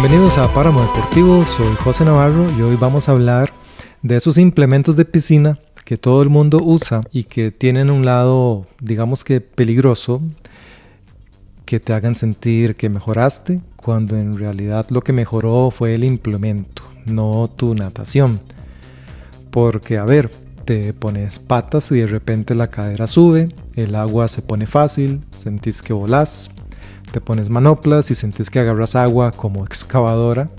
Bienvenidos a Páramo Deportivo, soy José Navarro y hoy vamos a hablar de esos implementos de piscina que todo el mundo usa y que tienen un lado, digamos que peligroso, que te hagan sentir que mejoraste, cuando en realidad lo que mejoró fue el implemento, no tu natación. Porque, a ver, te pones patas y de repente la cadera sube, el agua se pone fácil, sentís que volás. Te pones manoplas y sentís que agarras agua como excavadora.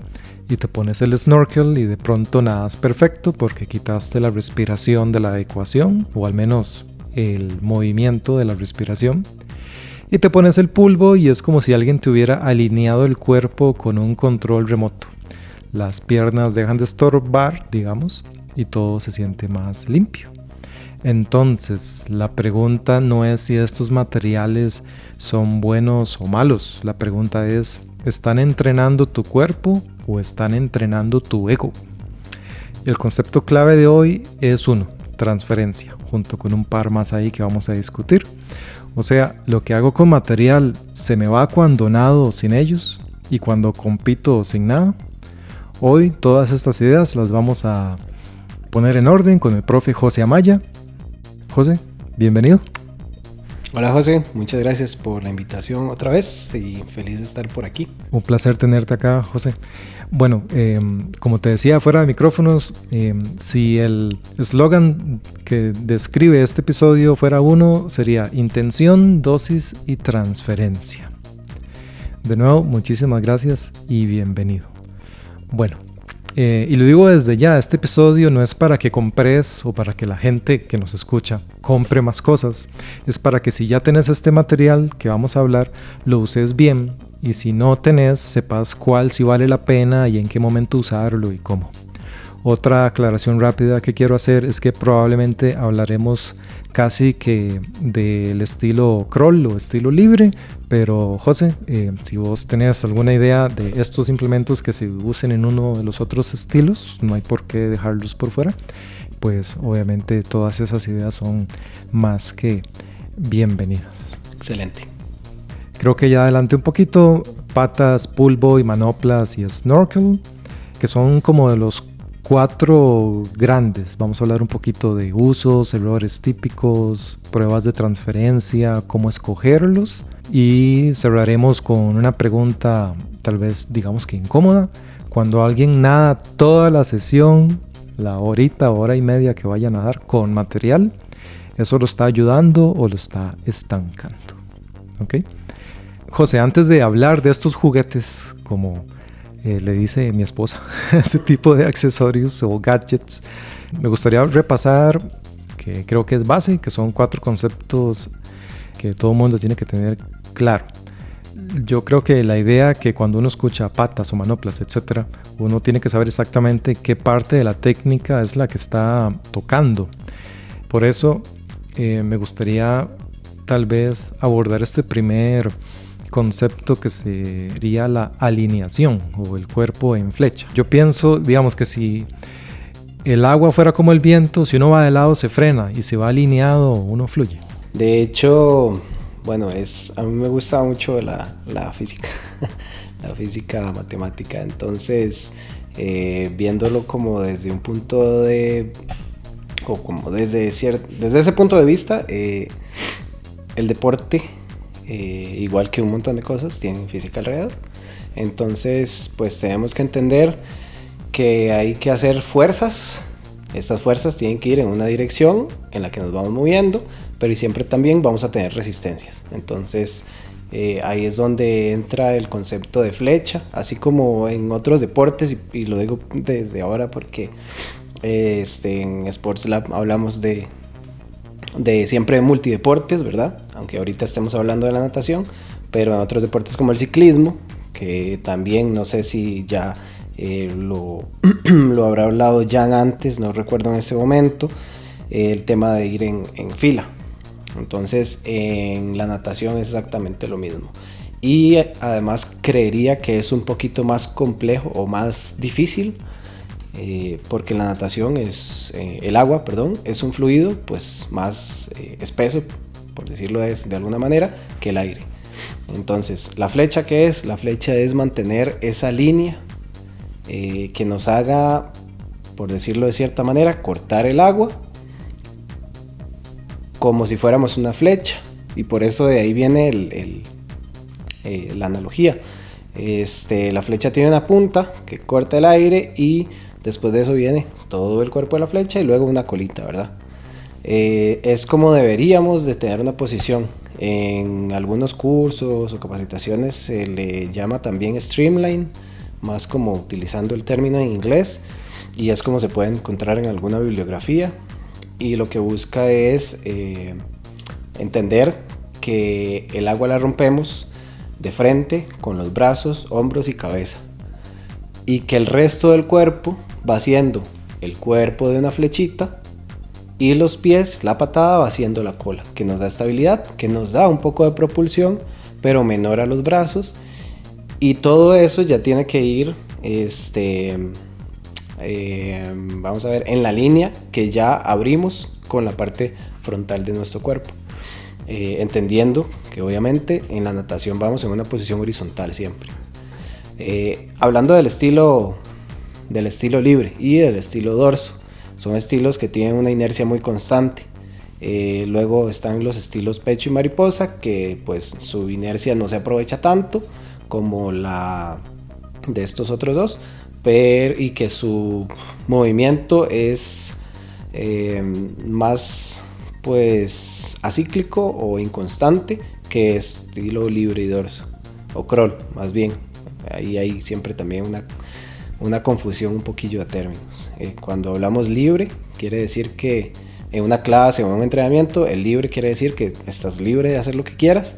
Y te pones el snorkel y de pronto nadas perfecto porque quitaste la respiración de la ecuación, o al menos el movimiento de la respiración. Y te pones el pulvo y es como si alguien te hubiera alineado el cuerpo con un control remoto. Las piernas dejan de estorbar, digamos, y todo se siente más limpio. Entonces, la pregunta no es si estos materiales son buenos o malos. La pregunta es, ¿están entrenando tu cuerpo o están entrenando tu ego? El concepto clave de hoy es transferencia, junto con un par más ahí que vamos a discutir. O sea, lo que hago con material se me va cuando nado sin ellos y cuando compito sin nada. Hoy todas estas ideas las vamos a poner en orden con el profe José Amaya. José, bienvenido. Hola José, muchas gracias por la invitación otra vez y feliz de estar por aquí. Un placer tenerte acá, José. Bueno, como te decía fuera de micrófonos, si el eslogan que describe este episodio fuera uno, sería intención, dosis y transferencia. De nuevo, muchísimas gracias y bienvenido. Bueno, y lo digo desde ya, este episodio no es para que compres o para que la gente que nos escucha compre más cosas. Es para que si ya tenés este material que vamos a hablar, lo uses bien. Y si no tenés, sepas cuál sí vale la pena y en qué momento usarlo y cómo. Otra aclaración rápida que quiero hacer es que probablemente hablaremos casi que del estilo crawl o estilo libre, pero José, si vos tenés alguna idea de estos implementos que se usen en uno de los otros estilos, no hay por qué dejarlos por fuera, pues obviamente todas esas ideas son más que bienvenidas. Excelente. Creo que ya adelanté un poquito, patas, pulvo y manoplas y snorkel, que son como de los 4 grandes. Vamos a hablar un poquito de usos, errores típicos, pruebas de transferencia, cómo escogerlos y cerraremos con una pregunta tal vez digamos que incómoda. Cuando alguien nada toda la sesión, la hora y media que vaya a nadar con material, ¿eso lo está ayudando o lo está estancando? ¿Ok? José, antes de hablar de estos juguetes como le dice mi esposa, este tipo de accesorios o gadgets, me gustaría repasar, que creo que es base, que son 4 conceptos que todo mundo tiene que tener claro. Yo creo que la idea que cuando uno escucha patas o manoplas, etcétera, uno tiene que saber exactamente qué parte de la técnica es la que está tocando. Por eso me gustaría tal vez abordar este primer concepto que sería la alineación o el cuerpo en flecha. Yo pienso, digamos que si el agua fuera como el viento, si uno va de lado se frena y si va alineado uno fluye. De hecho, bueno, a mí me gusta mucho la física, la física matemática, entonces viéndolo como desde un punto o como desde ese punto de vista, el deporte, igual que un montón de cosas, tienen física alrededor. Entonces, pues tenemos que entender que hay que hacer fuerzas. Estas fuerzas tienen que ir en una dirección en la que nos vamos moviendo, pero siempre también vamos a tener resistencias. Entonces, ahí es donde entra el concepto de flecha, así como en otros deportes, y lo digo desde ahora porque en Sports Lab hablamos de siempre multideportes, ¿verdad? Aunque ahorita estemos hablando de la natación, pero en otros deportes como el ciclismo, que también no sé si ya lo habrá hablado Jan antes, no recuerdo en este momento, el tema de ir en fila. Entonces en la natación es exactamente lo mismo. Y además creería que es un poquito más complejo o más difícil, porque la natación el agua, es un fluido pues más espeso, por decirlo de alguna manera, que el aire. Entonces, ¿la flecha qué es? La flecha es mantener esa línea que nos haga, por decirlo de cierta manera, cortar el agua como si fuéramos una flecha, y por eso de ahí viene la analogía. La flecha tiene una punta que corta el aire y después de eso viene todo el cuerpo de la flecha y luego una colita, ¿verdad? Es como deberíamos de tener una posición. En algunos cursos o capacitaciones se le llama también streamline, más como utilizando el término en inglés, y es como se puede encontrar en alguna bibliografía, y lo que busca es entender que el agua la rompemos de frente con los brazos, hombros y cabeza, y que el resto del cuerpo va siendo el cuerpo de una flechita y los pies, la patada, va siendo la cola, que nos da estabilidad, que nos da un poco de propulsión, pero menor a los brazos, y todo eso ya tiene que ir vamos a ver, en la línea que ya abrimos con la parte frontal de nuestro cuerpo, entendiendo que obviamente en la natación vamos en una posición horizontal siempre. Hablando del estilo libre y del estilo dorso, son estilos que tienen una inercia muy constante. Luego están los estilos pecho y mariposa, que pues su inercia no se aprovecha tanto como la de estos otros dos, y que su movimiento es más pues acíclico o inconstante que estilo libre y dorso, o crawl más bien. Ahí hay siempre también una confusión un poquillo de términos. Cuando hablamos libre, quiere decir que en una clase o en un entrenamiento, el libre quiere decir que estás libre de hacer lo que quieras,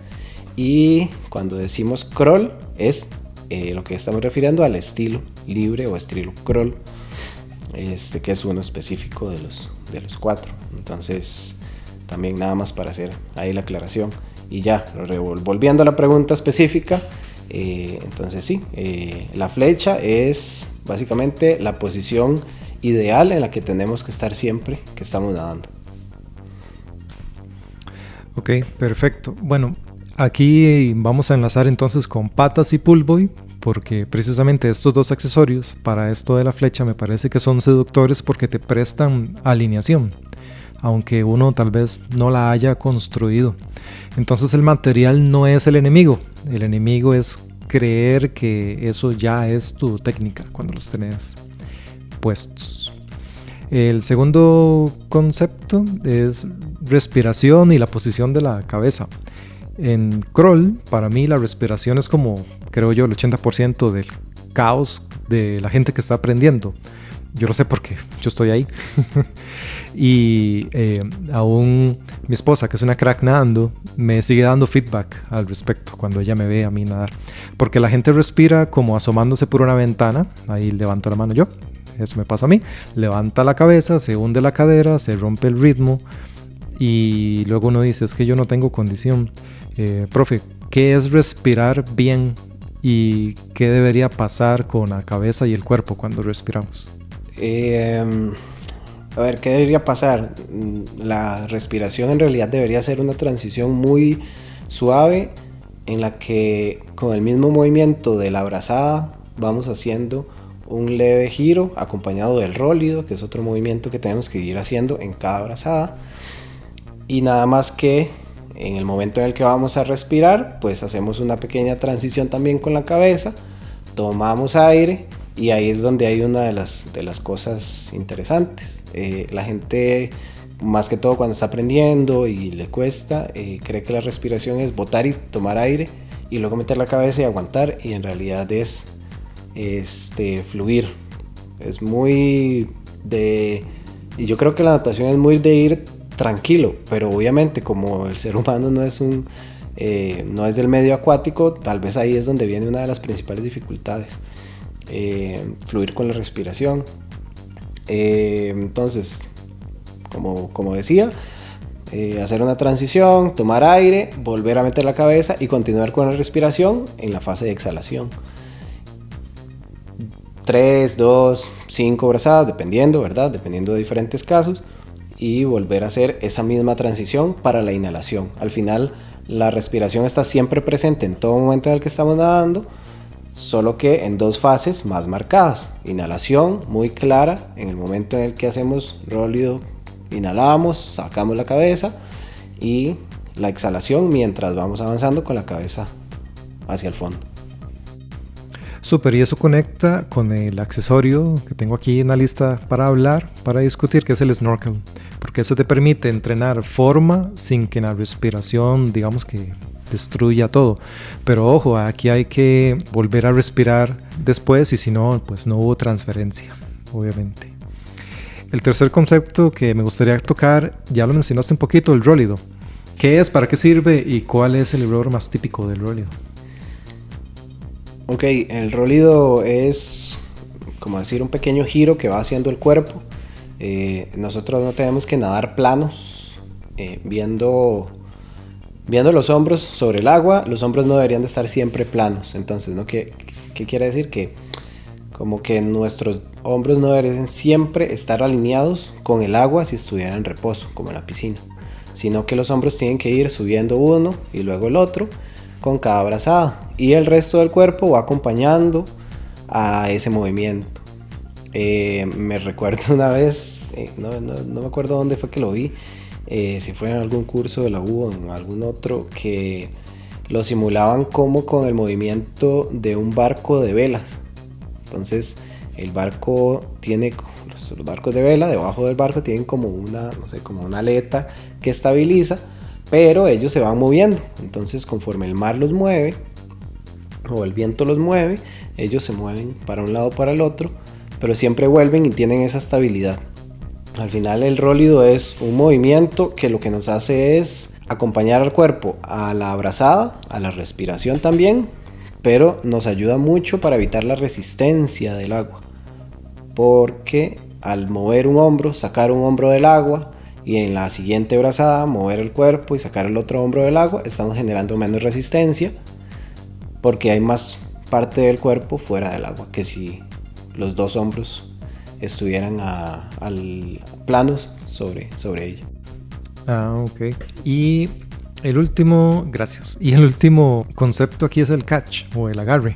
y cuando decimos crawl es lo que estamos refiriendo al estilo libre o estilo crawl, que es uno específico de los cuatro. Entonces, también nada más para hacer ahí la aclaración. Y ya, volviendo a la pregunta específica, entonces sí, la flecha es básicamente la posición ideal en la que tenemos que estar siempre que estamos nadando. Ok, perfecto. Bueno, aquí vamos a enlazar entonces con patas y pull buoy, porque precisamente estos dos accesorios para esto de la flecha me parece que son seductores porque te prestan alineación, aunque uno tal vez no la haya construido. Entonces el material no es el enemigo es creer que eso ya es tu técnica cuando los tenés puestos. El segundo concepto es respiración y la posición de la cabeza. En crawl, para mí la respiración es como, creo yo, el 80% del caos de la gente que está aprendiendo. Yo lo sé porque yo estoy ahí. Y aún mi esposa, que es una crack nadando, me sigue dando feedback al respecto cuando ella me ve a mí nadar. Porque la gente respira como asomándose por una ventana. Ahí levanto la mano yo. Eso me pasa a mí. Levanta la cabeza, se hunde la cadera, se rompe el ritmo. Y luego uno dice, es que yo no tengo condición. Profe, ¿qué es respirar bien? ¿Y qué debería pasar con la cabeza y el cuerpo cuando respiramos? A ver, ¿qué debería pasar? La respiración en realidad debería ser una transición muy suave, en la que con el mismo movimiento de la brazada vamos haciendo un leve giro acompañado del rólido, que es otro movimiento que tenemos que ir haciendo en cada brazada, y nada más que en el momento en el que vamos a respirar, pues hacemos una pequeña transición también con la cabeza, tomamos aire, y ahí es donde hay una de las cosas interesantes. La gente, más que todo cuando está aprendiendo y le cuesta, cree que la respiración es botar y tomar aire y luego meter la cabeza y aguantar, y en realidad es fluir. Es muy y yo creo que la natación es muy de ir tranquilo, pero obviamente como el ser humano no es del medio acuático, tal vez ahí es donde viene una de las principales dificultades. Fluir con la respiración. Entonces, como decía, hacer una transición, tomar aire, volver a meter la cabeza y continuar con la respiración en la fase de exhalación. 3, 2, 5 brazadas, dependiendo, ¿verdad? Dependiendo de diferentes casos, y volver a hacer esa misma transición para la inhalación. Al final, La respiración está siempre presente en todo momento en el que estamos nadando, solo que en dos fases más marcadas. Inhalación muy clara en el momento en el que hacemos rólido, inhalamos, sacamos la cabeza, y la exhalación mientras vamos avanzando con la cabeza hacia el fondo. Súper, y eso conecta con el accesorio que tengo aquí en la lista para hablar, para discutir, que es el snorkel, porque eso te permite entrenar forma sin que la respiración, digamos que destruya todo. Pero ojo, aquí hay que volver a respirar después y si no, pues no hubo transferencia, obviamente. El tercer concepto que me gustaría tocar, ya lo mencionaste un poquito, el rólido. ¿Qué es, para qué sirve y cuál es el error más típico del rólido? Ok, el rólido es como decir un pequeño giro que va haciendo el cuerpo. Nosotros no tenemos que nadar planos, viendo los hombros sobre el agua. Los hombros no deberían de estar siempre planos. Entonces, ¿no? ¿Qué quiere decir? Que como que nuestros hombros no deberían siempre estar alineados con el agua si estuvieran en reposo, como en la piscina, sino que los hombros tienen que ir subiendo uno y luego el otro con cada brazada, y el resto del cuerpo va acompañando a ese movimiento. Me recuerdo una vez, no me acuerdo dónde fue que lo vi, si fue en algún curso de la U o en algún otro, que lo simulaban como con el movimiento de un barco de velas. Entonces el barco tiene, los barcos de vela debajo del barco tienen como una, no sé, como una aleta que estabiliza, pero ellos se van moviendo. Entonces conforme el mar los mueve o el viento los mueve, ellos se mueven para un lado o para el otro, pero siempre vuelven y tienen esa estabilidad. Al final el rólido es un movimiento que lo que nos hace es acompañar al cuerpo a la abrazada, a la respiración también, pero nos ayuda mucho para evitar la resistencia del agua, porque al mover un hombro, sacar un hombro del agua, y en la siguiente brazada mover el cuerpo y sacar el otro hombro del agua, estamos generando menos resistencia porque hay más parte del cuerpo fuera del agua que si los dos hombros estuvieran planos sobre ella. Ok. Y el último, gracias. Y el último concepto aquí es el catch o el agarre.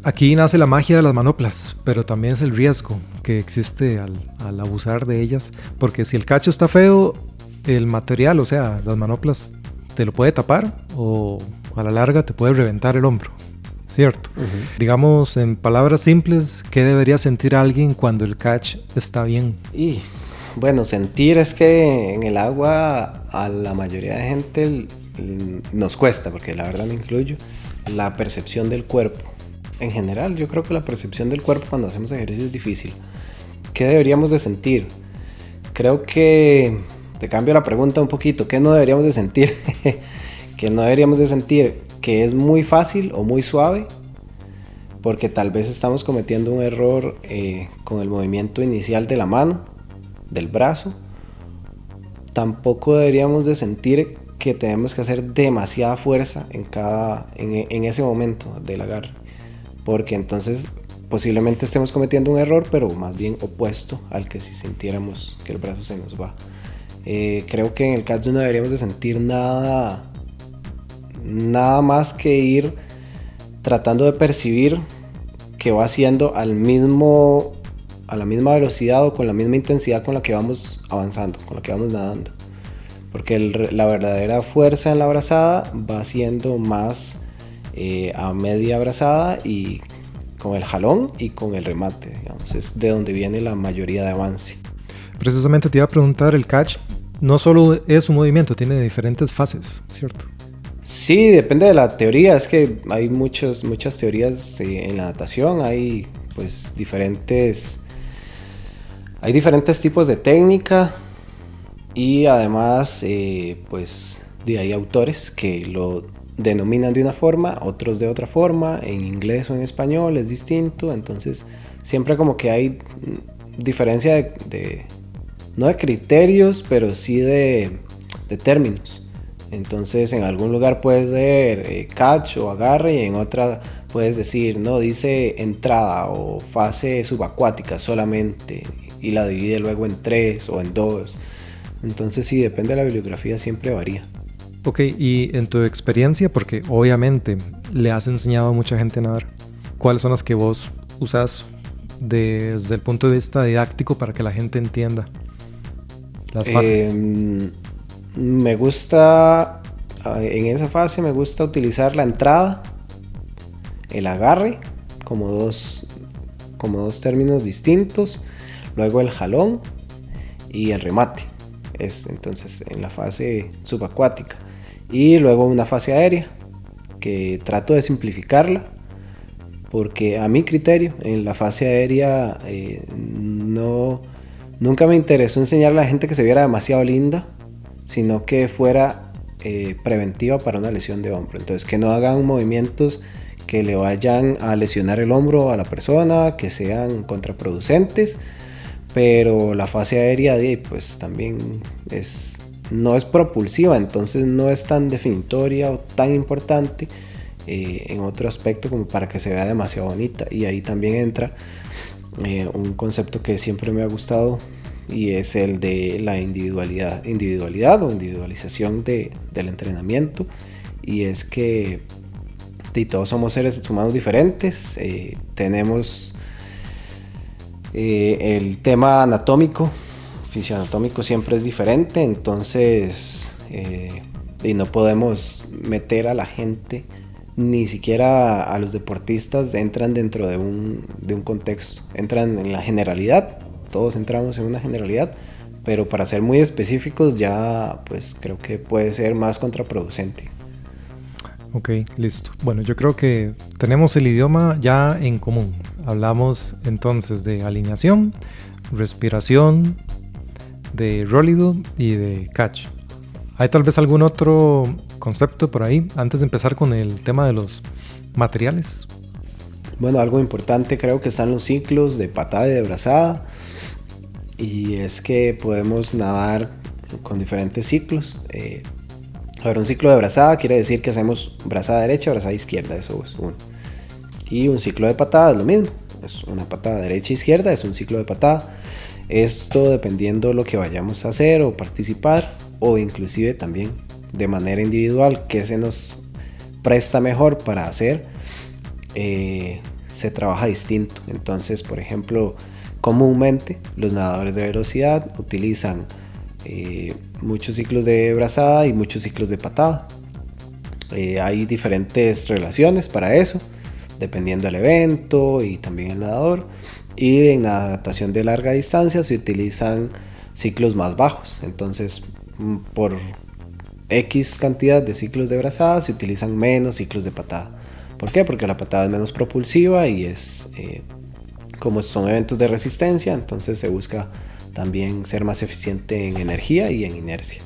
Aquí nace la magia de las manoplas, pero también es el riesgo que existe al abusar de ellas, porque si el catch está feo, el material, o sea, las manoplas te lo puede tapar o a la larga te puede reventar el hombro, ¿cierto? Digamos, en palabras simples, ¿qué debería sentir alguien cuando el catch está bien? Y bueno, sentir es que en el agua a la mayoría de gente nos cuesta, porque la verdad me incluyo, la percepción del cuerpo. En general, yo creo que la percepción del cuerpo cuando hacemos ejercicio es difícil. ¿Qué deberíamos de sentir? Creo que te cambio la pregunta un poquito. ¿Qué no deberíamos de sentir? Que no deberíamos de sentir que es muy fácil o muy suave, porque tal vez estamos cometiendo un error con el movimiento inicial de la mano, del brazo. Tampoco deberíamos de sentir que tenemos que hacer demasiada fuerza en ese momento del agarre, porque entonces posiblemente estemos cometiendo un error, pero más bien opuesto al que si sintiéramos que el brazo se nos va. Creo que en el caso no deberíamos de sentir nada más que ir tratando de percibir que va haciendo a la misma velocidad o con la misma intensidad con la que vamos avanzando, con la que vamos nadando, porque la verdadera fuerza en la brazada va siendo más a media brazada y con el jalón y con el remate, digamos, es de donde viene la mayoría de avance. Precisamente te iba a preguntar, el catch no solo es un movimiento, tiene diferentes fases, ¿cierto? Sí, depende de la teoría, es que hay muchas teorías en la natación, hay pues diferentes tipos de técnica, y además pues hay autores que lo denominan de una forma, otros de otra forma, en inglés o en español es distinto, entonces siempre como que hay diferencia no de criterios, pero sí de términos. Entonces en algún lugar puedes leer catch o agarre, y en otra puedes decir, no, dice entrada o fase subacuática solamente, y la divide luego en 3 o en 2. Entonces sí, depende de la bibliografía, siempre varía. Ok, y en tu experiencia, porque obviamente le has enseñado a mucha gente a nadar, ¿cuáles son las que vos usas desde el punto de vista didáctico para que la gente entienda las fases? Me gusta, en esa fase me gusta utilizar la entrada, el agarre, como dos términos distintos, luego el jalón y el remate. Es entonces en la fase subacuática. Y luego una fase aérea, que trato de simplificarla, porque a mi criterio, en la fase aérea nunca me interesó enseñar a la gente que se viera demasiado linda, sino que fuera preventiva para una lesión de hombro. Entonces, que no hagan movimientos que le vayan a lesionar el hombro a la persona, que sean contraproducentes, pero la fase aérea pues también no es propulsiva, entonces no es tan definitoria o tan importante en otro aspecto como para que se vea demasiado bonita. Y ahí también entra un concepto que siempre me ha gustado, y es el de la individualidad o individualización del entrenamiento. Y es que todos somos seres humanos diferentes, tenemos el tema anatómico, fisioanatómico siempre es diferente, entonces y no podemos meter a la gente, ni siquiera a los deportistas entran dentro de un contexto, entran en la generalidad, todos entramos en una generalidad, pero para ser muy específicos ya pues creo que puede ser más contraproducente. Ok, listo. Bueno, yo creo que tenemos el idioma ya en común. Hablamos entonces de alineación, respiración, de rólido y de catch. ¿Hay tal vez algún otro concepto por ahí antes de empezar con el tema de los materiales? Bueno, algo importante creo que están los ciclos de patada y de brazada, y es que podemos nadar con diferentes ciclos. Un ciclo de brazada quiere decir que hacemos brazada derecha, brazada izquierda, eso es uno. Y un ciclo de patada es lo mismo, es una patada derecha e izquierda, es un ciclo de patada. Esto dependiendo de lo que vayamos a hacer o participar, o inclusive también de manera individual, que se nos presta mejor para hacer, se trabaja distinto. Entonces, por ejemplo, comúnmente los nadadores de velocidad utilizan muchos ciclos de brazada y muchos ciclos de patada. Hay diferentes relaciones para eso, dependiendo del evento y también el nadador. Y en la natación de larga distancia se utilizan ciclos más bajos. Entonces, por X cantidad de ciclos de brazada se utilizan menos ciclos de patada. ¿Por qué? Porque la patada es menos propulsiva y como son eventos de resistencia, entonces se busca también ser más eficiente en energía y en inercia.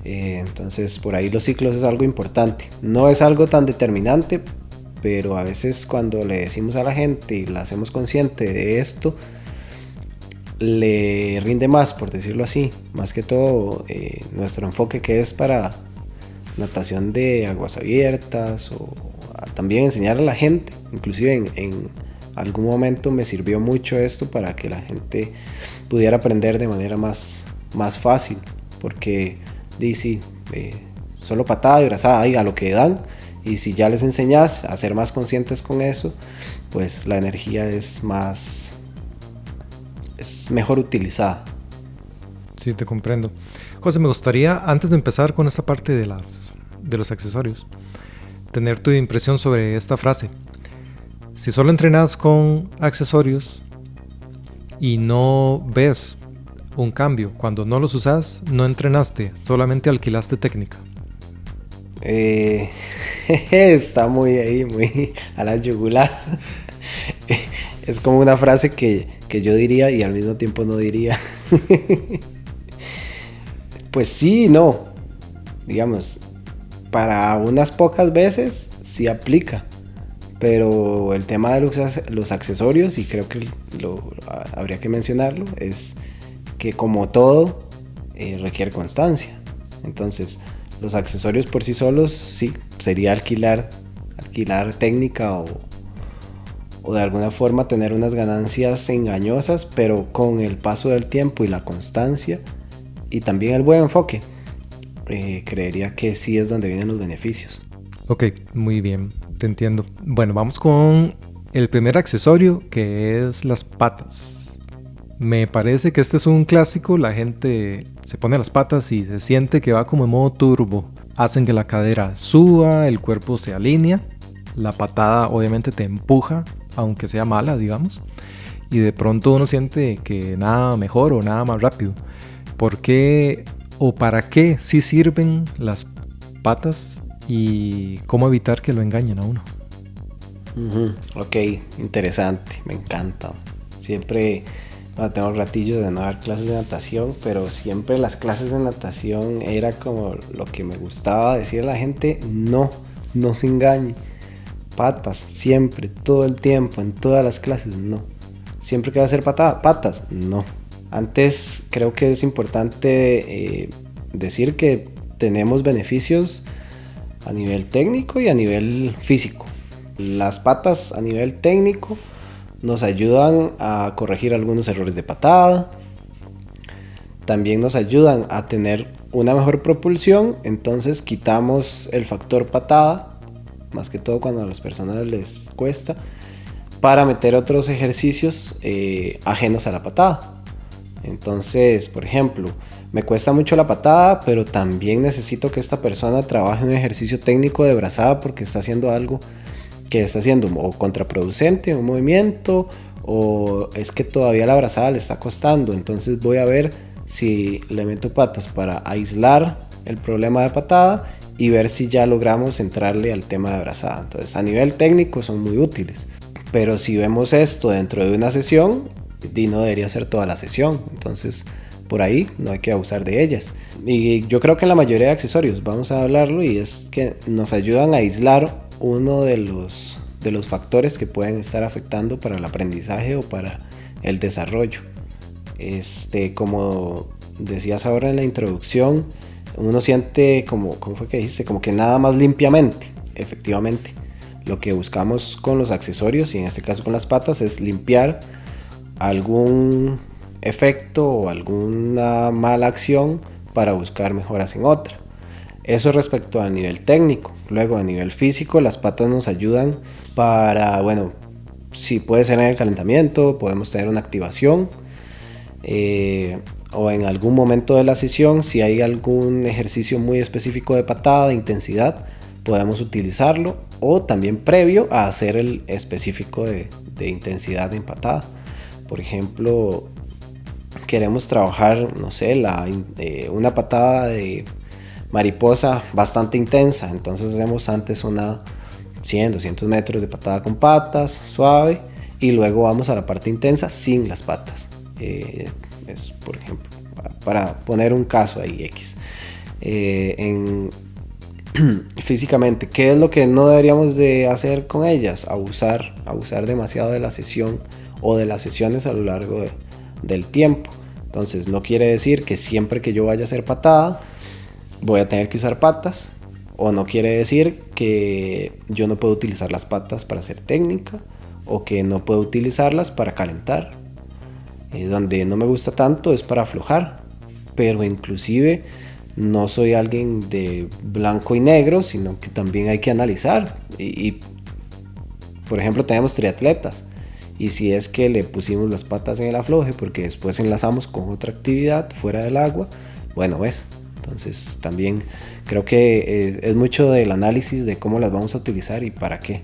Entonces por ahí los ciclos es algo importante. No es algo tan determinante, pero a veces cuando le decimos a la gente y la hacemos consciente de esto, le rinde más, por decirlo así. Más que todo nuestro enfoque, que es para natación de aguas abiertas, o también enseñar a la gente. Inclusive en algún momento me sirvió mucho esto para que la gente pudiera aprender de manera más fácil, porque dice solo patada y brazada, a lo que dan, y si ya les enseñas a ser más conscientes con eso, pues la energía es mejor utilizada. Sí, te comprendo. José, me gustaría, antes de empezar con esta parte de los accesorios, tener tu impresión sobre esta frase. Si solo entrenas con accesorios y no ves un cambio cuando no los usas, no entrenaste, solamente alquilaste técnica. Está muy a la yugular. Es como una frase que yo diría y al mismo tiempo no diría. Pues sí, no. Digamos, para unas pocas veces sí aplica. Pero el tema de los accesorios, y creo que habría que mencionarlo, es que como todo requiere constancia. Entonces, los accesorios por sí solos sí, sería alquilar técnica o de alguna forma tener unas ganancias engañosas, pero con el paso del tiempo y la constancia y también el buen enfoque, creería que sí es donde vienen los beneficios. Ok, muy bien, te entiendo. Bueno, vamos con el primer accesorio, que es las patas. Me parece que este es un clásico. La gente se pone las patas y se siente que va como en modo turbo. Hacen que la cadera suba, el cuerpo se alinea. La patada obviamente te empuja, aunque sea mala, digamos. Y de pronto uno siente que nada mejor o nada más rápido. ¿Por qué o para qué sí sirven las patas? Y cómo evitar que lo engañen a uno. Ok, interesante, me encanta. Siempre tengo ratillos de no dar clases de natación, pero siempre las clases de natación era como lo que me gustaba decir a la gente: no se engañe. Patas, siempre, todo el tiempo, en todas las clases, no. Siempre que va a hacer patada, patas, no. Antes creo que es importante decir que tenemos beneficios a nivel técnico y a nivel físico. Las patas a nivel técnico nos ayudan a corregir algunos errores de patada. También nos ayudan a tener una mejor propulsión, entonces quitamos el factor patada, más que todo cuando a las personas les cuesta, para meter otros ejercicios ajenos a la patada. Entonces, por ejemplo, me cuesta mucho la patada, pero también necesito que esta persona trabaje un ejercicio técnico de brazada porque está haciendo algo que está haciendo o contraproducente, un movimiento, o es que todavía la brazada le está costando. Entonces voy a ver si le meto patas para aislar el problema de patada y ver si ya logramos entrarle al tema de brazada. Entonces, a nivel técnico son muy útiles, pero si vemos esto dentro de una sesión, no debería ser toda la sesión. Entonces, por ahí no hay que abusar de ellas. Y yo creo que en la mayoría de accesorios, vamos a hablarlo, y es que nos ayudan a aislar uno de los factores que pueden estar afectando para el aprendizaje o para el desarrollo. Como decías ahora en la introducción, uno siente ¿cómo fue que dijiste? Como que nada más limpiamente. Efectivamente, lo que buscamos con los accesorios, y en este caso con las patas, es limpiar algún efecto o alguna mala acción para buscar mejoras en otra. Eso respecto al nivel técnico. Luego, a nivel físico, las patas nos ayudan para, bueno, si puede ser en el calentamiento, podemos tener una activación, o en algún momento de la sesión, si hay algún ejercicio muy específico de patada, de intensidad, podemos utilizarlo, o también previo a hacer el específico de intensidad en patada. Por ejemplo, queremos trabajar, no sé, una patada de mariposa bastante intensa, entonces hacemos antes una 100, 200 metros de patada con patas, suave, y luego vamos a la parte intensa sin las patas. Es, por ejemplo, para poner un caso ahí X. Físicamente, ¿qué es lo que no deberíamos de hacer con ellas? Abusar demasiado de la sesión o de las sesiones a lo largo del tiempo. Entonces, no quiere decir que siempre que yo vaya a hacer patada voy a tener que usar patas, o no quiere decir que yo no puedo utilizar las patas para hacer técnica, o que no puedo utilizarlas para calentar. Donde no me gusta tanto es para aflojar, pero inclusive no soy alguien de blanco y negro, sino que también hay que analizar. Y por ejemplo, tenemos triatletas, y si es que le pusimos las patas en el afloje porque después enlazamos con otra actividad fuera del agua, bueno, ves. Entonces también creo que es mucho del análisis de cómo las vamos a utilizar y para qué.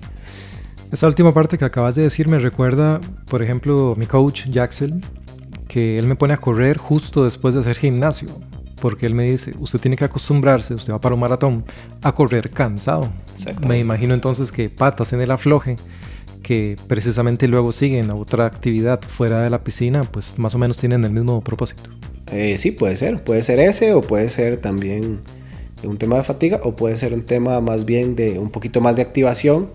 Esa última parte que acabas de decir me recuerda, por ejemplo, mi coach Jaxel, que él me pone a correr justo después de hacer gimnasio, porque él me dice, usted tiene que acostumbrarse, usted va para un maratón, a correr cansado. Me imagino entonces que patas en el afloje, que precisamente luego siguen a otra actividad fuera de la piscina, pues más o menos tienen el mismo propósito. Sí, puede ser ese, o puede ser también un tema de fatiga, o puede ser un tema más bien de un poquito más de activación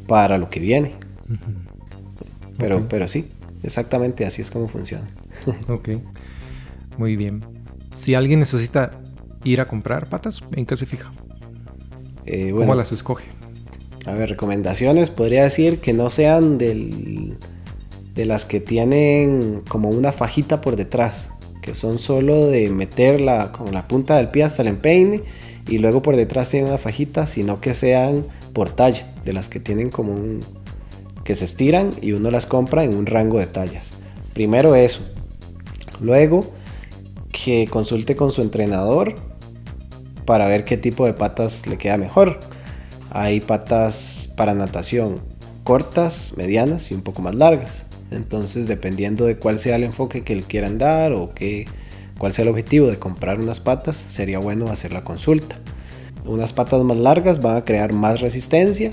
para lo que viene. Uh-huh. Pero sí, exactamente así es como funciona. Ok, muy bien. Si alguien necesita ir a comprar patas, ¿en qué se fija? ¿Cómo las escoge? A ver, recomendaciones, podría decir que no sean de las que tienen como una fajita por detrás, que son solo de meterla con la punta del pie hasta el empeine y luego por detrás tienen una fajita, sino que sean por talla, de las que tienen como que se estiran y uno las compra en un rango de tallas. Primero eso, luego que consulte con su entrenador para ver qué tipo de patas le queda mejor. Hay patas para natación cortas, medianas y un poco más largas. Entonces, dependiendo de cuál sea el enfoque que le quieran dar o cuál sea el objetivo de comprar unas patas, sería bueno hacer la consulta. Unas patas más largas van a crear más resistencia.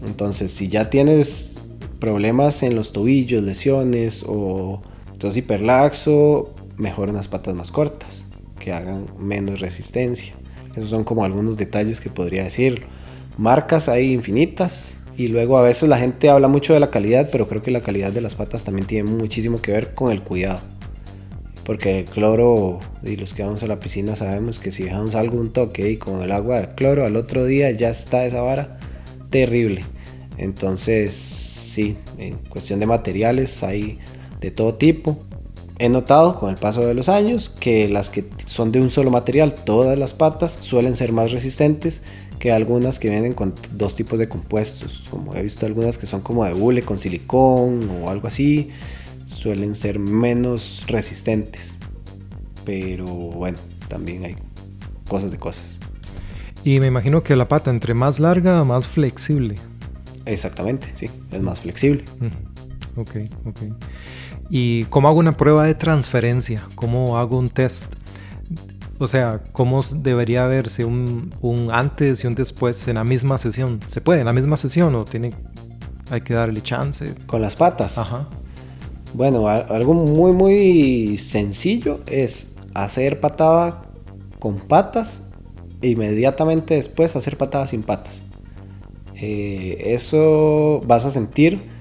Entonces, si ya tienes problemas en los tobillos, lesiones o sos hiperlaxo, mejor unas patas más cortas que hagan menos resistencia. Esos son como algunos detalles que podría decir. Marcas hay infinitas y luego a veces la gente habla mucho de la calidad, pero creo que la calidad de las patas también tiene muchísimo que ver con el cuidado. Porque el cloro, y los que vamos a la piscina sabemos que si dejamos algo un toque y con el agua de cloro al otro día ya está esa vara terrible. Entonces sí, en cuestión de materiales hay de todo tipo. He notado con el paso de los años que las que son de un solo material, todas las patas suelen ser más resistentes que algunas que vienen con dos tipos de compuestos. Como he visto algunas que son como de hule con silicón o algo así, suelen ser menos resistentes. Pero bueno, también hay cosas de cosas. Y me imagino que la pata entre más larga, más flexible. Exactamente, sí, es más flexible. Ok. ¿Y cómo hago una prueba de transferencia? ¿Cómo hago un test? O sea, ¿cómo debería verse un antes y un después en la misma sesión? ¿Se puede en la misma sesión o hay que darle chance? Con las patas. Ajá. Bueno, algo muy sencillo es hacer patada con patas e inmediatamente después hacer patada sin patas. Eso vas a sentir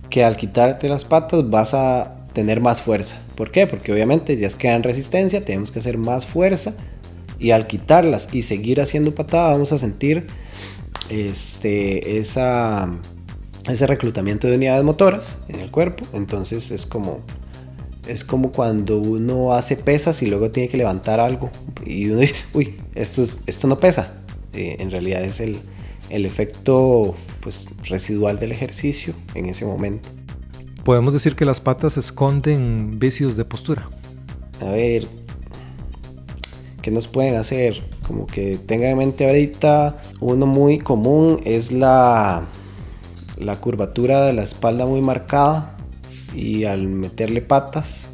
que al quitarte las patas vas a tener más fuerza. ¿Por qué? Porque obviamente ya es que dan resistencia, tenemos que hacer más fuerza y al quitarlas y seguir haciendo patada vamos a sentir ese reclutamiento de unidades motoras en el cuerpo. Entonces es como cuando uno hace pesas y luego tiene que levantar algo y uno dice, uy, esto no pesa. En realidad es el efecto pues residual del ejercicio en ese momento. Podemos decir que las patas esconden vicios de postura. A ver, ¿qué nos pueden hacer? Como que tenga en mente ahorita, uno muy común es la curvatura de la espalda muy marcada y al meterle patas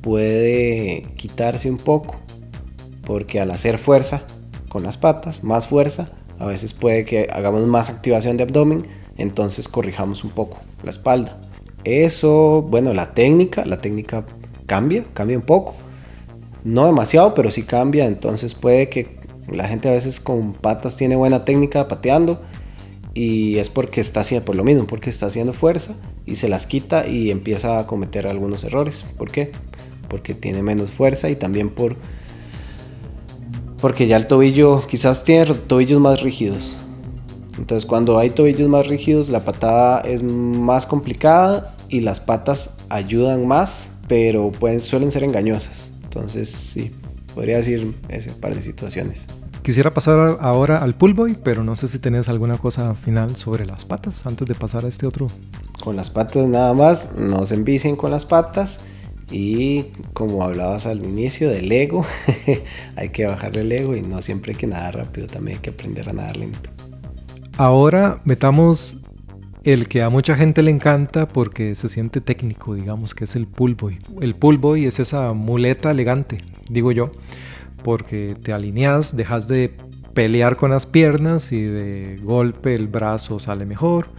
puede quitarse un poco porque al hacer fuerza con las patas, más fuerza, a veces puede que hagamos más activación de abdomen, entonces corrijamos un poco la espalda. Eso, bueno, la técnica cambia un poco, no demasiado, pero sí cambia. Entonces puede que la gente a veces con patas tiene buena técnica pateando y es porque está haciendo, por lo mismo, porque está haciendo fuerza y se las quita y empieza a cometer algunos errores. ¿Por qué? Porque tiene menos fuerza y también porque ya el tobillo, quizás tiene tobillos más rígidos. Entonces cuando hay tobillos más rígidos la patada es más complicada y las patas ayudan más, pero suelen ser engañosas. Entonces sí, podría decir ese par de situaciones. Quisiera pasar ahora al pull boy, pero no sé si tenés alguna cosa final sobre las patas antes de pasar a este otro. Con las patas nada más, no se envicien con las patas y como hablabas al inicio del ego, hay que bajarle el ego y no siempre hay que nadar rápido, también hay que aprender a nadar lento. Ahora metamos el que a mucha gente le encanta porque se siente técnico, digamos, que es el pull boy. El pull boy es esa muleta elegante, digo yo, porque te alineas, dejas de pelear con las piernas y de golpe el brazo sale mejor.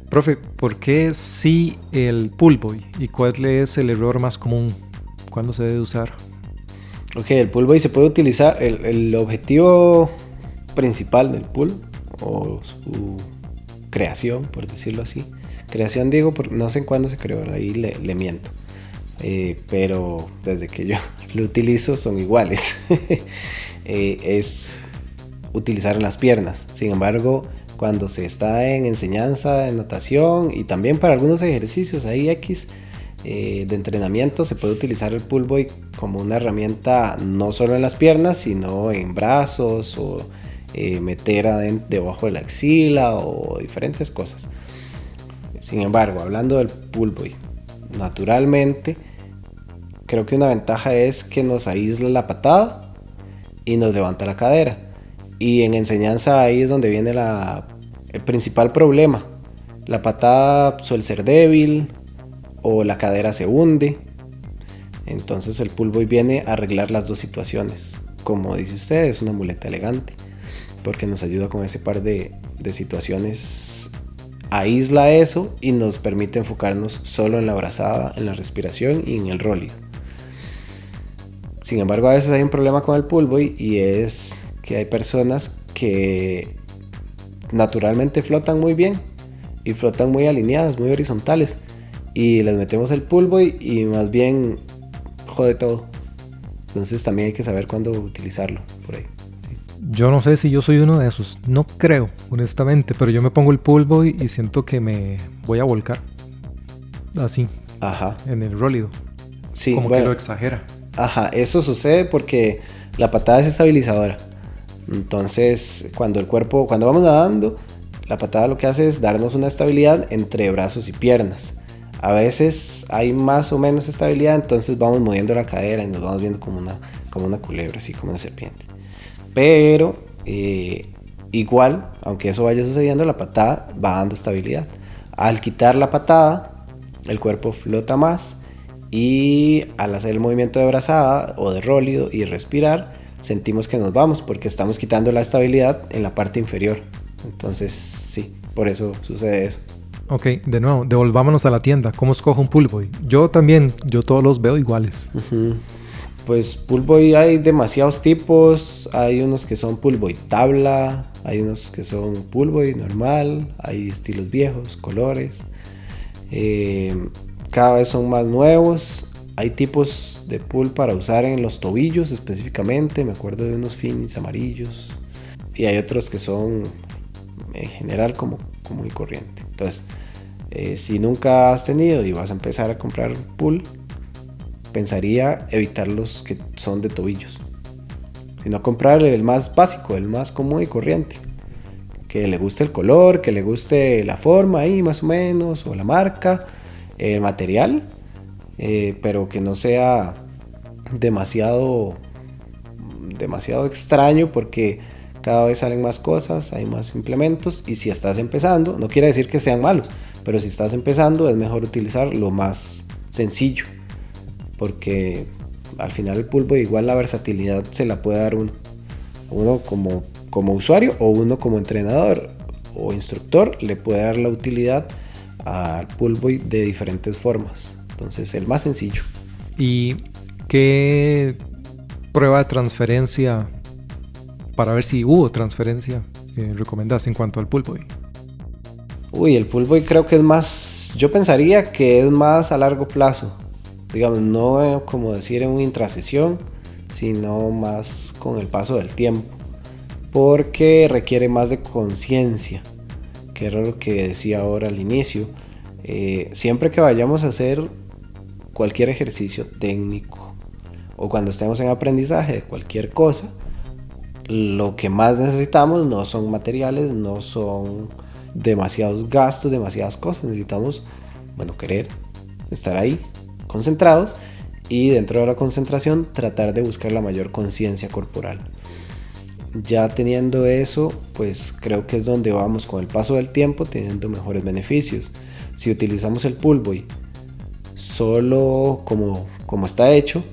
Profe, ¿por qué sí el pull boy? ¿Y cuál es el error más común? ¿Cuándo se debe usar? Ok, el pull boy se puede utilizar, el objetivo principal del pull o su creación, por decirlo así. Creación digo, no sé en cuándo se creó, ahí le miento. Pero desde que yo lo utilizo son iguales. Es utilizar en las piernas. Sin embargo, cuando se está en enseñanza de natación y también para algunos ejercicios ahí X, de entrenamiento, se puede utilizar el pull boy como una herramienta no solo en las piernas, sino en brazos o meter debajo de la axila o diferentes cosas. Sin embargo, hablando del pull boy, naturalmente creo que una ventaja es que nos aísla la patada y nos levanta la cadera. Y en enseñanza ahí es donde viene el principal problema. La patada suele ser débil o la cadera se hunde. Entonces el pull boy viene a arreglar las dos situaciones. Como dice usted, es una muleta elegante porque nos ayuda con ese par de situaciones. Aísla eso y nos permite enfocarnos solo en la brazada, en la respiración y en el rólido. Sin embargo, a veces hay un problema con el pull boy y es que hay personas que naturalmente flotan muy bien y flotan muy alineadas, muy horizontales, y les metemos el pull boy y más bien jode todo. Entonces también hay que saber cuándo utilizarlo por ahí. Sí. Yo no sé si yo soy uno de esos, no creo, honestamente, pero yo me pongo el pull boy y siento que me voy a volcar. Así. Ajá. En el rólido. Sí, como que lo exagera. Ajá, eso sucede porque la patada es estabilizadora. Entonces, cuando vamos nadando, la patada lo que hace es darnos una estabilidad entre brazos y piernas. A veces hay más o menos estabilidad, entonces vamos moviendo la cadera y nos vamos viendo como una culebra, así como una serpiente. Pero igual, aunque eso vaya sucediendo, la patada va dando estabilidad. Al quitar la patada, el cuerpo flota más y al hacer el movimiento de brazada o de rólido y respirar, sentimos que nos vamos porque estamos quitando la estabilidad en la parte inferior. Entonces, sí, por eso sucede eso. Ok, de nuevo, devolvámonos a la tienda. ¿Cómo escojo un pull boy? Yo todos los veo iguales. Uh-huh. Pues pull boy hay demasiados tipos. Hay unos que son pull boy tabla, hay unos que son pull boy normal, hay estilos viejos, colores. Cada vez son más nuevos. Hay tipos de pull para usar en los tobillos específicamente. Me acuerdo de unos finis amarillos. Y hay otros que son en general como muy corriente. Entonces, si nunca has tenido y vas a empezar a comprar pull, pensaría evitar los que son de tobillos. Sino comprar el más básico, el más común y corriente. Que le guste el color, que le guste la forma ahí más o menos, o la marca, el material, pero que no sea demasiado extraño porque cada vez salen más cosas, hay más implementos y si estás empezando, no quiere decir que sean malos, pero si estás empezando es mejor utilizar lo más sencillo porque al final el pull boy igual la versatilidad se la puede dar uno como usuario o uno como entrenador o instructor le puede dar la utilidad al pull boy de diferentes formas. Entonces el más sencillo. ¿Y qué prueba de transferencia para ver si hubo transferencia recomendás en cuanto al pull boy? El pull boy creo que es más, yo pensaría que es más a largo plazo, digamos, no como decir en una intrasesión, sino más con el paso del tiempo, porque requiere más de conciencia, que era lo que decía ahora al inicio. Siempre que vayamos a hacer cualquier ejercicio técnico o cuando estemos en aprendizaje de cualquier cosa, lo que más necesitamos no son materiales, no son demasiados gastos, demasiadas cosas. Necesitamos, querer estar ahí, concentrados, y dentro de la concentración tratar de buscar la mayor conciencia corporal. Ya teniendo eso, pues creo que es donde vamos con el paso del tiempo teniendo mejores beneficios. Si utilizamos el pull boy solo como está hecho,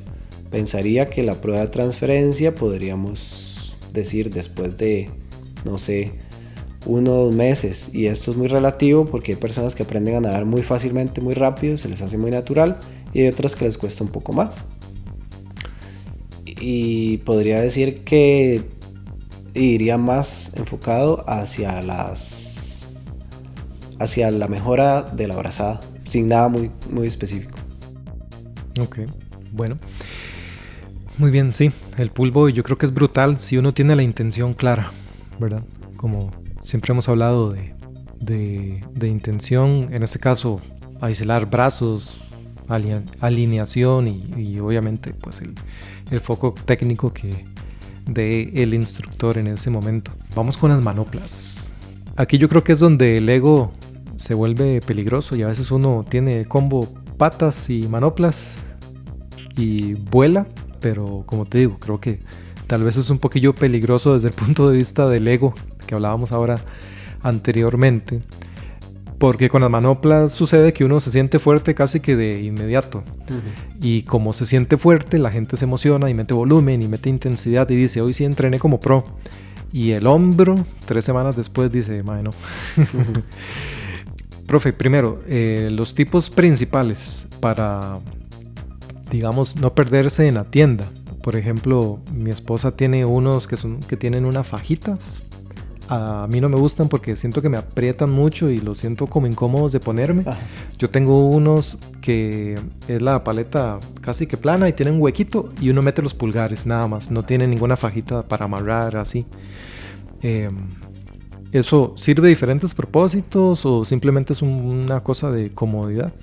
pensaría que la prueba de transferencia podríamos decir después de, no sé, 1 o 2 meses, y esto es muy relativo porque hay personas que aprenden a nadar muy fácilmente, muy rápido, se les hace muy natural, y hay otras que les cuesta un poco más. Y podría decir que iría más enfocado hacia la mejora de la brazada, sin nada muy específico. Ok, bueno. Muy bien, sí. El pull boy yo creo que es brutal si uno tiene la intención clara, ¿verdad? Como siempre hemos hablado de intención, en este caso aislar brazos, alineación y obviamente pues el foco técnico que dé el instructor en ese momento. Vamos con las manoplas. Aquí yo creo que es donde el ego se vuelve peligroso y a veces uno tiene combo patas y manoplas y vuela, pero como te digo, creo que tal vez es un poquillo peligroso desde el punto de vista del ego que hablábamos ahora anteriormente, porque con las manoplas sucede que uno se siente fuerte casi que de inmediato. Y como se siente fuerte, la gente se emociona y mete volumen y mete intensidad y dice, hoy sí entrené como pro. Y el hombro, 3 semanas después, dice, mae, no. Profe, primero, los tipos principales para, digamos, no perderse en la tienda. Por ejemplo, mi esposa tiene unos que tienen unas fajitas. A mí no me gustan porque siento que me aprietan mucho y los siento como incómodos de ponerme. Ajá. Yo tengo unos que es la paleta casi que plana y tiene un huequito y uno mete los pulgares nada más. No tiene ninguna fajita para amarrar así. ¿Eso sirve de diferentes propósitos o simplemente es una cosa de comodidad?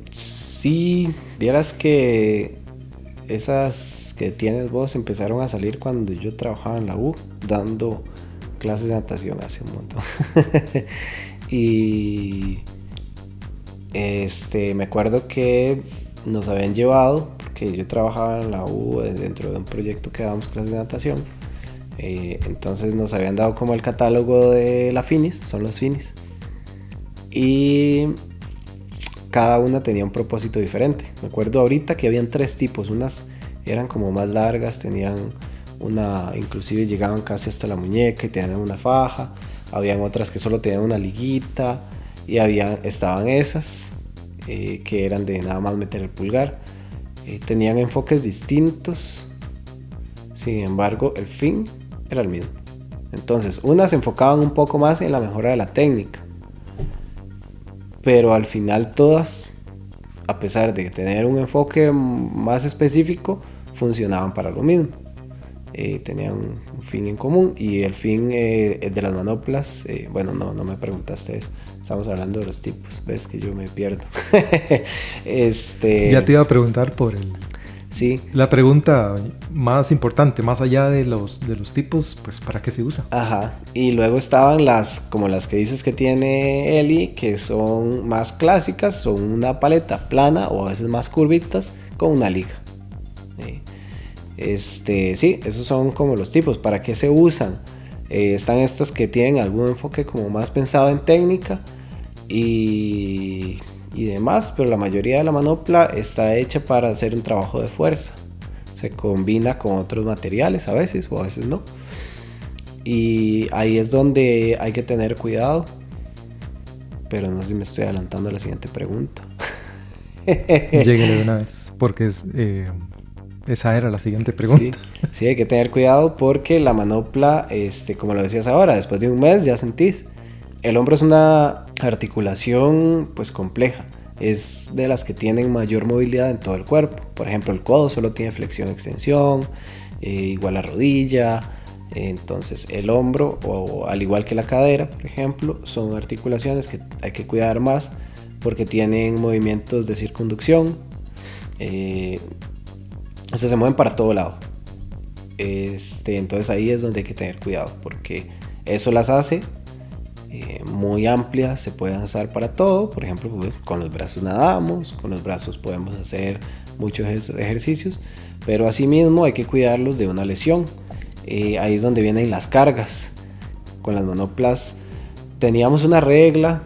Sí, vieras que esas que tienes vos empezaron a salir cuando yo trabajaba en la U dando clases de natación hace un montón. Y me acuerdo que nos habían llevado, porque yo trabajaba en la U dentro de un proyecto que dábamos clases de natación. Entonces nos habían dado como el catálogo de la Finis, son los Finis. Y cada una tenía un propósito diferente. Me acuerdo ahorita que habían 3 tipos. Unas eran como más largas, tenían una, inclusive llegaban casi hasta la muñeca y tenían una faja. Habían otras que solo tenían una liguita. Y estaban esas que eran de nada más meter el pulgar. Tenían enfoques distintos. Sin embargo, el fin era el mismo. Entonces, unas se enfocaban un poco más en la mejora de la técnica. Pero al final todas, a pesar de tener un enfoque más específico, funcionaban para lo mismo. Tenían un fin en común y el fin de las manoplas, bueno, no me preguntaste eso, estamos hablando de los tipos, ves que yo me pierdo. Ya te iba a preguntar por el... Sí. La pregunta más importante, más allá de los tipos, pues ¿para qué se usa? Ajá. Y luego estaban como las que dices que tiene Eli, que son más clásicas, son una paleta plana o a veces más curvitas con una liga. Sí, esos son como los tipos. ¿Para qué se usan? Están estas que tienen algún enfoque como más pensado en técnica y demás, pero la mayoría de la manopla está hecha para hacer un trabajo de fuerza. Se combina con otros materiales a veces o a veces no. Y ahí es donde hay que tener cuidado. Pero no sé si me estoy adelantando a la siguiente pregunta. Lléguele de una vez, porque esa era la siguiente pregunta. Sí, hay que tener cuidado porque la manopla, como lo decías ahora, después de un mes ya sentís. El hombro es una articulación pues compleja. Es de las que tienen mayor movilidad en todo el cuerpo. Por ejemplo, el codo solo tiene flexión-extensión, igual la rodilla. Entonces el hombro, o al igual que la cadera, por ejemplo, son articulaciones que hay que cuidar más porque tienen movimientos de circunducción. O sea, se mueven para todo lado. Entonces ahí es donde hay que tener cuidado porque eso las hace muy amplias, se pueden usar para todo. Por ejemplo, pues, con los brazos nadamos, con los brazos podemos hacer muchos ejercicios, pero asimismo hay que cuidarlos de una lesión. Ahí es donde vienen las cargas. Con las manoplas teníamos una regla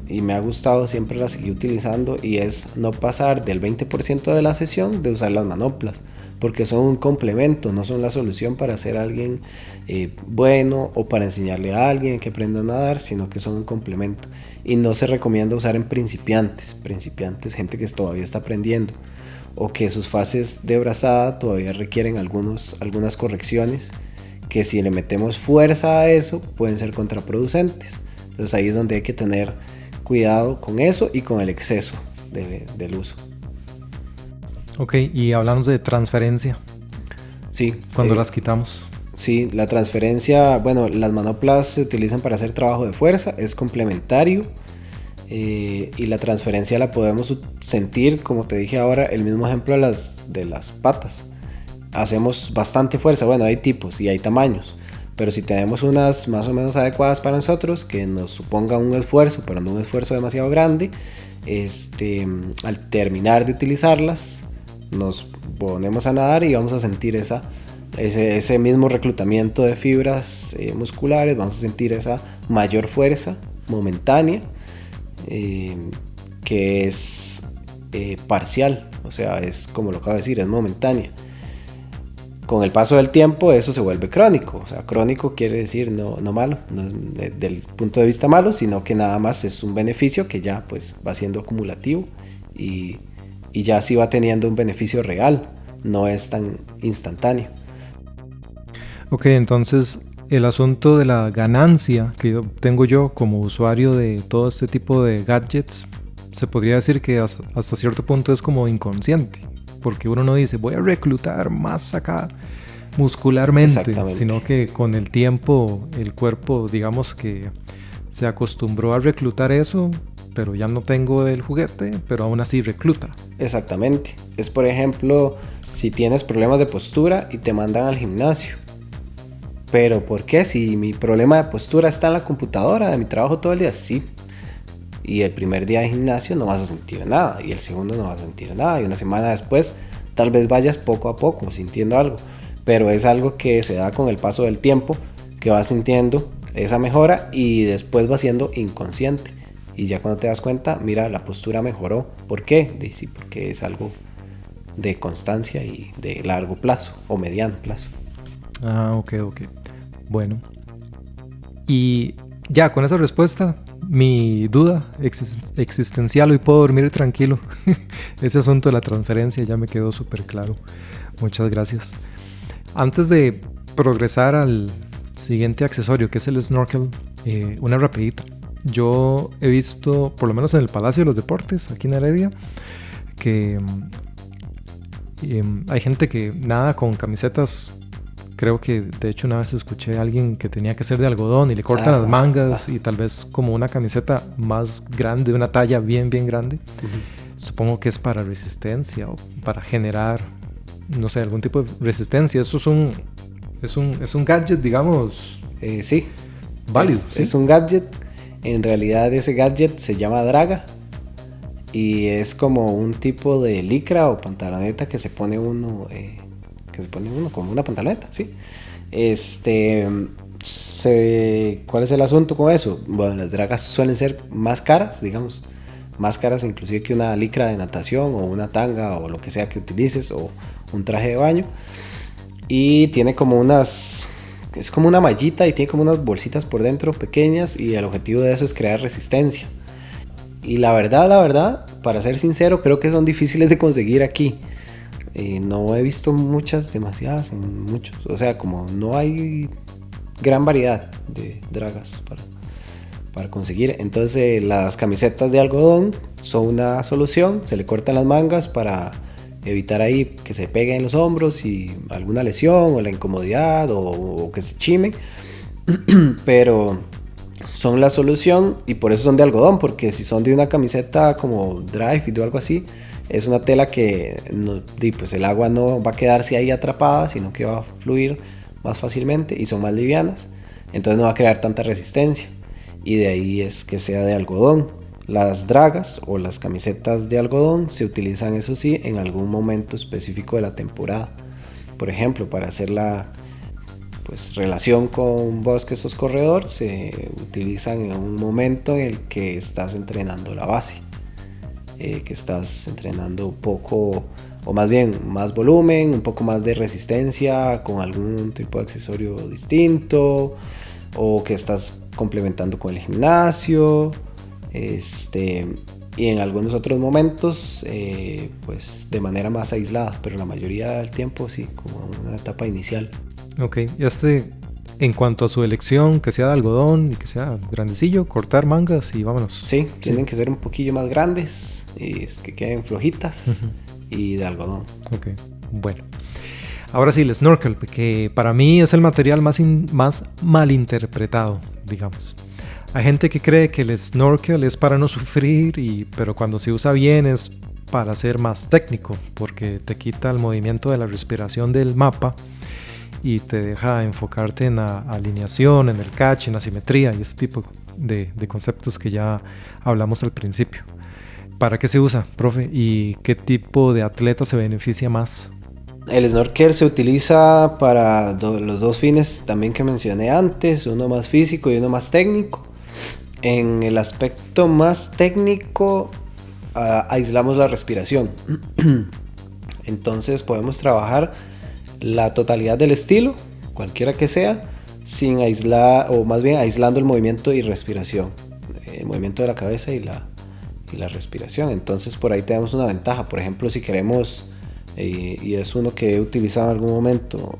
y me ha gustado, siempre la seguí utilizando, y es no pasar del 20% de la sesión de usar las manoplas, porque son un complemento, no son la solución para hacer a alguien bueno o para enseñarle a alguien que aprenda a nadar, sino que son un complemento. Y no se recomienda usar en principiantes, gente que todavía está aprendiendo o que sus fases de brazada todavía requieren algunas correcciones que si le metemos fuerza a eso pueden ser contraproducentes. Entonces ahí es donde hay que tener cuidado con eso y con el exceso del uso. Ok, y hablamos de transferencia. Sí. Cuando las quitamos. Sí, la transferencia, bueno, las manoplas se utilizan para hacer trabajo de fuerza, es complementario. y la transferencia la podemos sentir, como te dije ahora, el mismo ejemplo de las patas. Hacemos bastante fuerza, bueno, hay tipos y hay tamaños, pero si tenemos unas más o menos adecuadas para nosotros, que nos supongan un esfuerzo, pero no un esfuerzo demasiado grande, al terminar de utilizarlas, nos ponemos a nadar y vamos a sentir ese mismo reclutamiento de fibras musculares, vamos a sentir esa mayor fuerza momentánea, que es parcial, o sea, es como lo acabo de decir, es momentánea. Con el paso del tiempo eso se vuelve crónico, o sea, crónico quiere decir no malo, no es del punto de vista malo, sino que nada más es un beneficio que ya pues va siendo acumulativo y ya sí va teniendo un beneficio real, no es tan instantáneo. Ok, entonces el asunto de la ganancia que tengo yo como usuario de todo este tipo de gadgets, se podría decir que hasta cierto punto es como inconsciente, porque uno no dice voy a reclutar más acá muscularmente, sino que con el tiempo el cuerpo, digamos que se acostumbró a reclutar eso, pero ya no tengo el juguete, pero aún así recluta. Exactamente, es por ejemplo si tienes problemas de postura y te mandan al gimnasio. ¿Pero por qué? Si mi problema de postura está en la computadora de mi trabajo todo el día, sí. Y el primer día de gimnasio no vas a sentir nada, y el segundo no vas a sentir nada, y una semana después tal vez vayas poco a poco sintiendo algo, pero es algo que se da con el paso del tiempo, que vas sintiendo esa mejora y después va siendo inconsciente. Y ya cuando te das cuenta, mira, la postura mejoró. ¿Por qué? Sí, porque es algo de constancia y de largo plazo o mediano plazo. Ah, ok. Bueno. Y ya con esa respuesta, mi duda existencial, hoy puedo dormir tranquilo. Ese asunto de la transferencia ya me quedó súper claro. Muchas gracias. Antes de progresar al siguiente accesorio, que es el snorkel, una rapidita. Yo he visto, por lo menos en el Palacio de los Deportes, aquí en Heredia, que hay gente que nada con camisetas. Creo que de hecho una vez escuché a alguien que tenía que ser de algodón y le cortan las mangas y tal vez como una camiseta más grande, una talla bien grande. Supongo que es para resistencia o para generar, no sé, algún tipo de resistencia. Eso es un gadget, digamos. Sí. Válido. ¿Sí? Es un gadget. En realidad ese gadget se llama draga y es como un tipo de licra o pantaloneta que se pone uno como una pantaloneta, ¿sí? ¿Cuál es el asunto con eso? Bueno, las dragas suelen ser más caras, digamos, más caras inclusive que una licra de natación o una tanga o lo que sea que utilices o un traje de baño, y tiene como es como una mallita y tiene como unas bolsitas por dentro pequeñas, y el objetivo de eso es crear resistencia. Y la verdad, para ser sincero, creo que son difíciles de conseguir aquí. No he visto demasiadas, o sea, como no hay gran variedad de dragas para conseguir. Entonces las camisetas de algodón son una solución, se le cortan las mangas para evitar ahí que se peguen en los hombros y alguna lesión o la incomodidad o que se chime, pero son la solución y por eso son de algodón, porque si son de una camiseta como dry fit o algo así, es una tela que pues el agua no va a quedarse ahí atrapada, sino que va a fluir más fácilmente y son más livianas, entonces no va a crear tanta resistencia, y de ahí es que sea de algodón. Las dragas o las camisetas de algodón se utilizan, eso sí, en algún momento específico de la temporada. Por ejemplo, para hacer la relación con bosques o corredor, se utilizan en un momento en el que estás entrenando la base, que estás entrenando un poco, o más bien más volumen, un poco más de resistencia con algún tipo de accesorio distinto, o que estás complementando con el gimnasio, y en algunos otros momentos pues de manera más aislada, pero la mayoría del tiempo sí, como una etapa inicial. Ok, en cuanto a su elección, que sea de algodón y que sea grandecillo, cortar mangas y vámonos. Sí, tienen que ser un poquillo más grandes y que queden flojitas, y de algodón. Ok, bueno. Ahora sí, el snorkel, que para mí es el material más malinterpretado digamos. Hay gente que cree que el snorkel es para no sufrir, pero cuando se usa bien es para ser más técnico, porque te quita el movimiento de la respiración del mapa y te deja enfocarte en la alineación, en el catch, en la simetría y ese tipo de conceptos que ya hablamos al principio. ¿Para qué se usa, profe? ¿Y qué tipo de atleta se beneficia más? El snorkel se utiliza para los dos fines también que mencioné antes, uno más físico y uno más técnico. En el aspecto más técnico, aislamos la respiración. Entonces podemos trabajar la totalidad del estilo, cualquiera que sea, sin aislar, o más bien aislando el movimiento y respiración, el movimiento de la cabeza y la respiración. Entonces por ahí tenemos una ventaja. Por ejemplo, si queremos, y es uno que he utilizado en algún momento,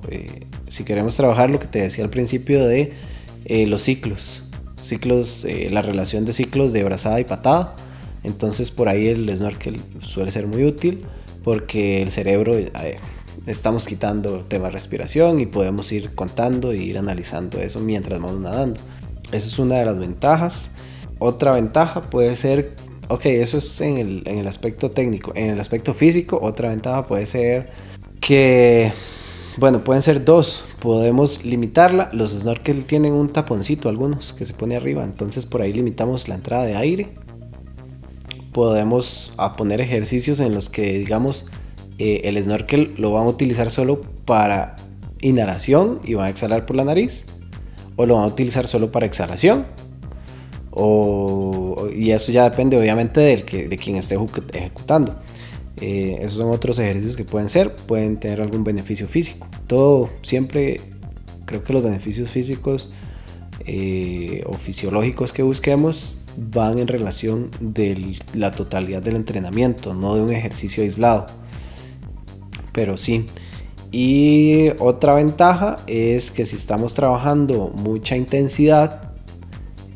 si queremos trabajar lo que te decía al principio de los ciclos, la relación de ciclos de brazada y patada, entonces por ahí el snorkel suele ser muy útil, porque el cerebro estamos quitando el tema de respiración y podemos ir contando e ir analizando eso mientras vamos nadando. Esa es una de las ventajas. Otra ventaja puede ser, eso es en el aspecto técnico. En el aspecto físico, otra ventaja puede ser que, pueden ser dos. Podemos limitarla. Los snorkel tienen un taponcito, algunos, que se pone arriba. Entonces por ahí limitamos la entrada de aire. Podemos poner ejercicios en los que, digamos, el snorkel lo van a utilizar solo para inhalación y van a exhalar por la nariz, o lo van a utilizar solo para exhalación, y eso ya depende obviamente de quien esté ejecutando. Esos son otros ejercicios que pueden tener algún beneficio físico. Todo siempre, creo que los beneficios físicos o fisiológicos que busquemos van en relación de la totalidad del entrenamiento, no de un ejercicio aislado. Pero sí. Y otra ventaja es que si estamos trabajando mucha intensidad,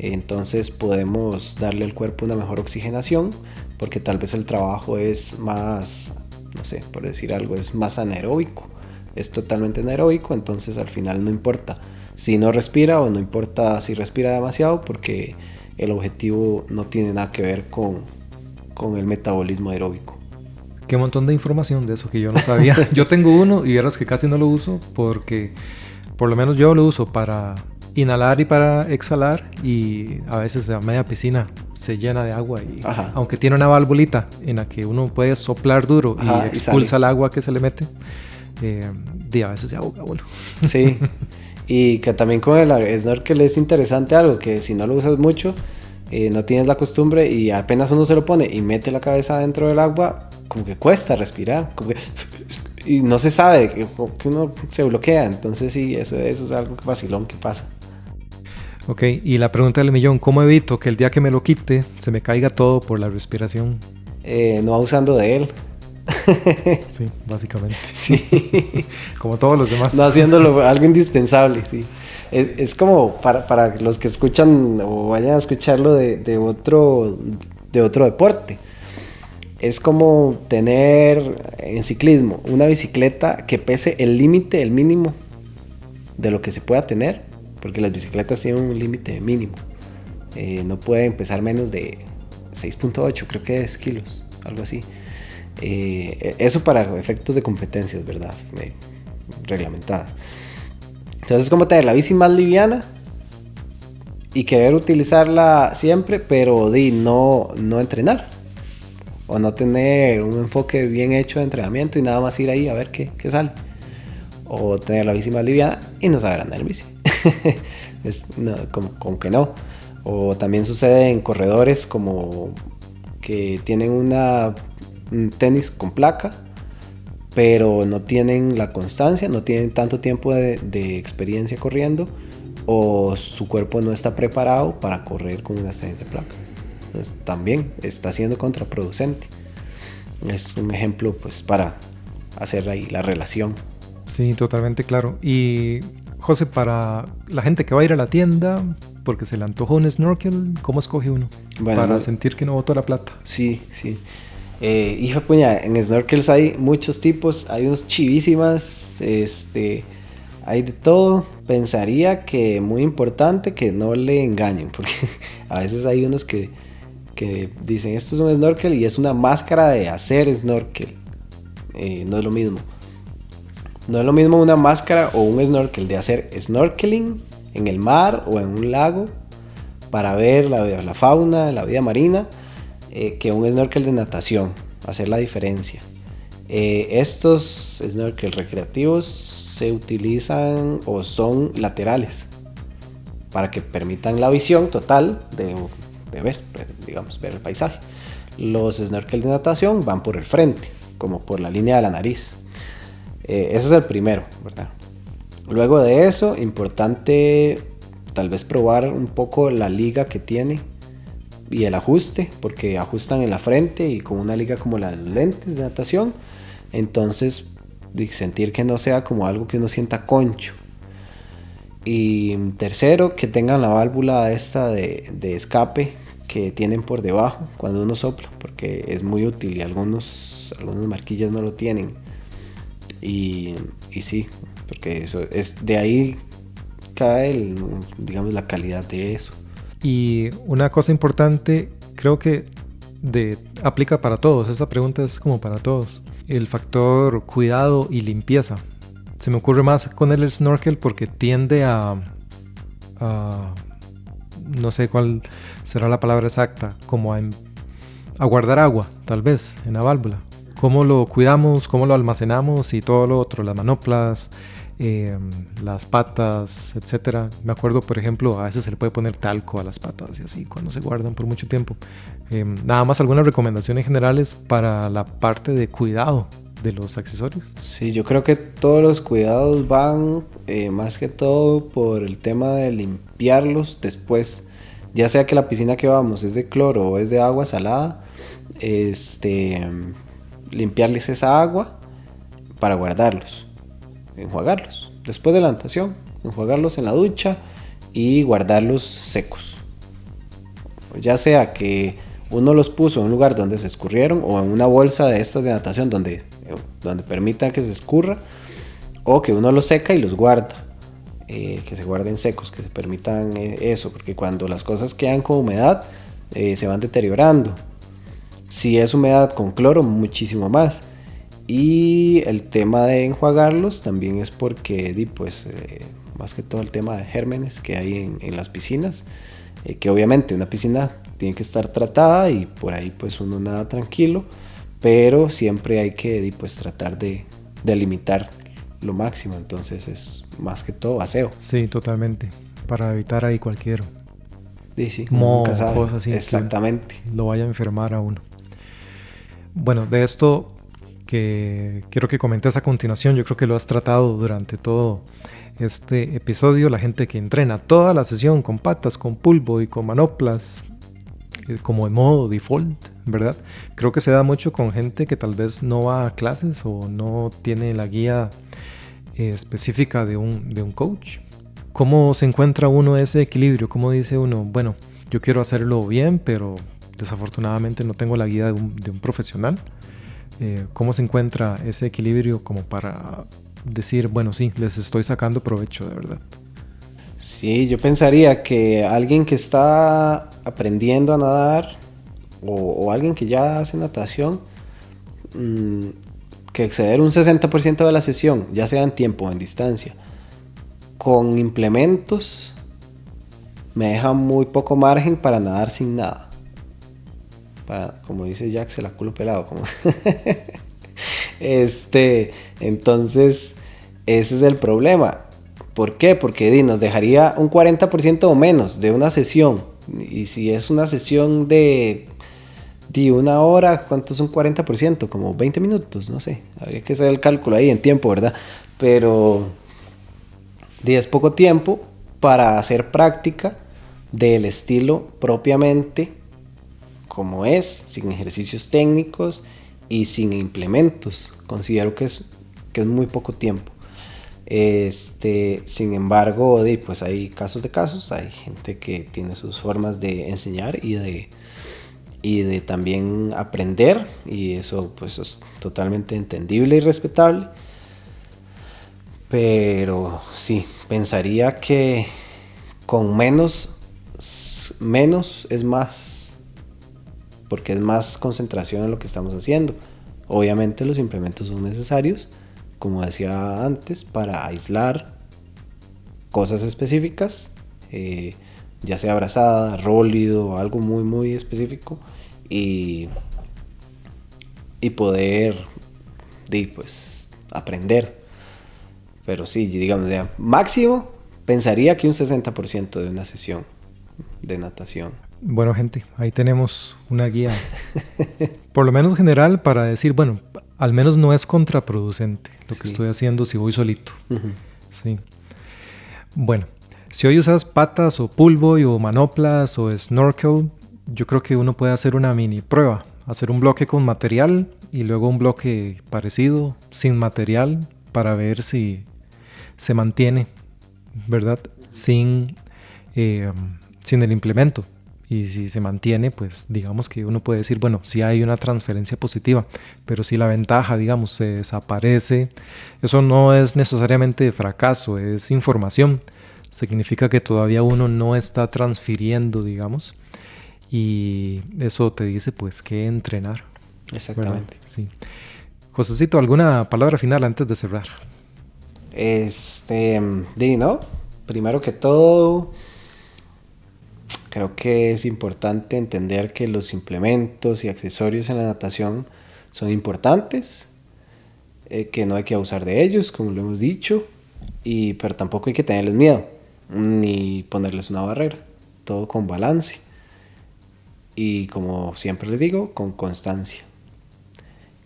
entonces podemos darle al cuerpo una mejor oxigenación, porque tal vez el trabajo es más, no sé, por decir algo, es más anaeróbico, es totalmente anaeróbico. Entonces al final no importa si no respira o no importa si respira demasiado, porque el objetivo no tiene nada que ver con el metabolismo aeróbico. Qué montón de información de eso que yo no sabía. Yo tengo uno y verás que casi no lo uso, porque por lo menos yo lo uso para inhalar y para exhalar, y a veces a media piscina se llena de agua y aunque tiene una valvulita en la que uno puede soplar duro y expulsa el agua que se le mete, a veces se ahoga, boludo. Sí, y que también con el snorkel es interesante algo, que si no lo usas mucho, no tienes la costumbre y apenas uno se lo pone y mete la cabeza dentro del agua, como que cuesta respirar, y no se sabe, que uno se bloquea. Entonces sí, eso es algo vacilón que pasa. Ok, y la pregunta del millón: ¿cómo evito que el día que me lo quite se me caiga todo por la respiración? No abusando de él. Sí, básicamente. Sí. Como todos los demás. No haciéndolo algo indispensable, sí. Es como para los que escuchan o vayan a escucharlo de otro deporte. Es como tener en ciclismo una bicicleta que pese el límite, el mínimo de lo que se pueda tener, porque las bicicletas tienen un límite mínimo. No puede pesar menos de 6.8, creo que es kilos, algo así. Eso para efectos de competencias, ¿verdad? Reglamentadas. Entonces es como tener la bici más liviana y querer utilizarla siempre, pero no entrenar, o no tener un enfoque bien hecho de entrenamiento y nada más ir ahí a ver qué sale, o tener la bici más liviana y no saber andar en bici. Como que no. O también sucede en corredores como que tienen un tenis con placa, pero no tienen la constancia, no tienen tanto tiempo de experiencia corriendo, o su cuerpo no está preparado para correr con unas tenis de placa. Entonces también está siendo contraproducente. Es un ejemplo, pues, para hacer ahí la relación. Sí, totalmente claro. Y José, para la gente que va a ir a la tienda porque se le antojó un snorkel, ¿cómo escoge uno? Para sentir que no botó la plata. Sí. Puña, en snorkels hay muchos tipos, hay unos chivísimas, hay de todo. Pensaría que muy importante que no le engañen, porque a veces hay unos que dicen esto es un snorkel y es una máscara de hacer snorkel. No es lo mismo. No es lo mismo una máscara o un snorkel de hacer snorkeling en el mar o en un lago para ver la fauna, la vida marina, que un snorkel de natación, hacer la diferencia. Estos snorkels recreativos se utilizan o son laterales para que permitan la visión total de ver, digamos, ver el paisaje. Los snorkels de natación van por el frente, como por la línea de la nariz. Ese es el primero, ¿verdad? Luego de eso, importante tal vez probar un poco la liga que tiene y el ajuste, porque ajustan en la frente y con una liga como las lentes de natación, entonces sentir que no sea como algo que uno sienta concho. Y tercero, que tengan la válvula esta de escape que tienen por debajo cuando uno sopla, porque es muy útil y algunas marquillas no lo tienen. Y sí, porque eso es de ahí cae digamos la calidad de eso. Y una cosa importante, creo que aplica para todos, esta pregunta es como para todos, el factor cuidado y limpieza. Se me ocurre más con el snorkel porque tiende a no sé cuál será la palabra exacta, como a guardar agua, tal vez, en la válvula. Cómo lo cuidamos, cómo lo almacenamos y todo lo otro, las manoplas, las patas, etcétera. Me acuerdo, por ejemplo, a veces se le puede poner talco a las patas y así cuando se guardan por mucho tiempo. Nada más algunas recomendaciones generales para la parte de cuidado de los accesorios. Sí, yo creo que todos los cuidados van más que todo por el tema de limpiarlos después, ya sea que la piscina que vamos es de cloro o es de agua salada, limpiarles esa agua para guardarlos, enjuagarlos después de la natación, enjuagarlos en la ducha y guardarlos secos, ya sea que uno los puso en un lugar donde se escurrieron o en una bolsa de estas de natación donde permita que se escurra, o que uno los seca y los guarda, que se guarden secos, que se permitan eso, porque cuando las cosas quedan con humedad se van deteriorando. Si es humedad con cloro, muchísimo más. Y el tema de enjuagarlos también es porque pues más que todo el tema de gérmenes que hay en las piscinas, que obviamente una piscina tiene que estar tratada y por ahí pues uno nada tranquilo, pero siempre hay que pues tratar de limitar lo máximo, entonces es más que todo aseo. Sí, totalmente, para evitar ahí cualquier sí, nunca sabe. Cosas así, exactamente, lo vaya a enfermar a uno. Bueno, de esto que quiero que comentes a continuación, yo creo que lo has tratado durante todo este episodio, la gente que entrena toda la sesión con patas, con pulvo y con manoplas, como en modo default, ¿verdad? Creo que se da mucho con gente que tal vez no va a clases o no tiene la guía específica de un coach. ¿Cómo se encuentra uno ese equilibrio? ¿Cómo dice uno, bueno, yo quiero hacerlo bien, pero desafortunadamente no tengo la guía de un profesional? ¿Cómo se encuentra ese equilibrio como para decir, bueno, sí, les estoy sacando provecho de verdad? Sí, yo pensaría que alguien que está aprendiendo a nadar o alguien que ya hace natación, que exceder un 60% de la sesión, ya sea en tiempo o en distancia, con implementos, me deja muy poco margen para nadar sin nada. Como dice Jack, se la culo pelado. Como entonces, ese es el problema. ¿Por qué? Porque nos dejaría un 40% o menos de una sesión. Y si es una sesión de una hora, ¿cuánto es un 40%? Como 20 minutos, no sé. Habría que hacer el cálculo ahí en tiempo, ¿verdad? Pero es poco tiempo para hacer práctica del estilo propiamente como es, sin ejercicios técnicos y sin implementos. Considero que es muy poco tiempo. Sin embargo, pues hay casos de casos, hay gente que tiene sus formas de enseñar y de también aprender, y eso pues es totalmente entendible y respetable. Pero sí, pensaría que con menos es más, porque es más concentración en lo que estamos haciendo. Obviamente los implementos son necesarios, como decía antes, para aislar cosas específicas, ya sea abrazada, rólido, algo muy muy específico, y poder pues aprender. Pero sí, digamos, ya, máximo pensaría que un 60% de una sesión de natación. Bueno, gente, ahí tenemos una guía, por lo menos general, para decir, bueno, al menos no es contraproducente lo que estoy haciendo si voy solito. Sí. Bueno, si hoy usas patas o pull buoy o manoplas o snorkel, yo creo que uno puede hacer una mini prueba. Hacer un bloque con material y luego un bloque parecido, sin material, para ver si se mantiene, ¿verdad? Sin el implemento. Y si se mantiene, pues digamos que uno puede decir, bueno, sí hay una transferencia positiva, pero si la ventaja, digamos, se desaparece, eso no es necesariamente fracaso, es información. Significa que todavía uno no está transfiriendo, digamos, y eso te dice, pues, que entrenar. Exactamente. ¿Verdad? Sí. Josecito, ¿alguna palabra final antes de cerrar? ¿No? Primero que todo, creo que es importante entender que los implementos y accesorios en la natación son importantes, que no hay que abusar de ellos, como lo hemos dicho, pero tampoco hay que tenerles miedo, ni ponerles una barrera, todo con balance y, como siempre les digo, con constancia.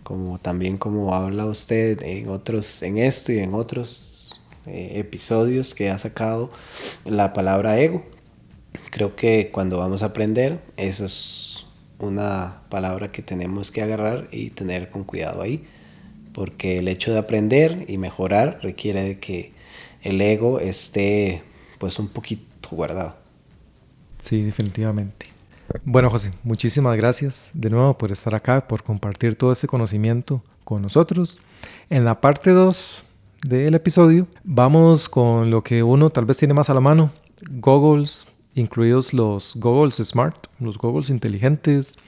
Como también como habla usted en esto y en otros episodios que ha sacado la palabra ego. Creo que cuando vamos a aprender, eso es una palabra que tenemos que agarrar y tener con cuidado ahí, porque el hecho de aprender y mejorar requiere de que el ego esté pues un poquito guardado. Sí, definitivamente. Bueno, José, muchísimas gracias de nuevo por estar acá, por compartir todo este conocimiento con nosotros. En la parte 2 del episodio vamos con lo que uno tal vez tiene más a la mano, goggles, incluidos los goggles smart, los goggles inteligentes,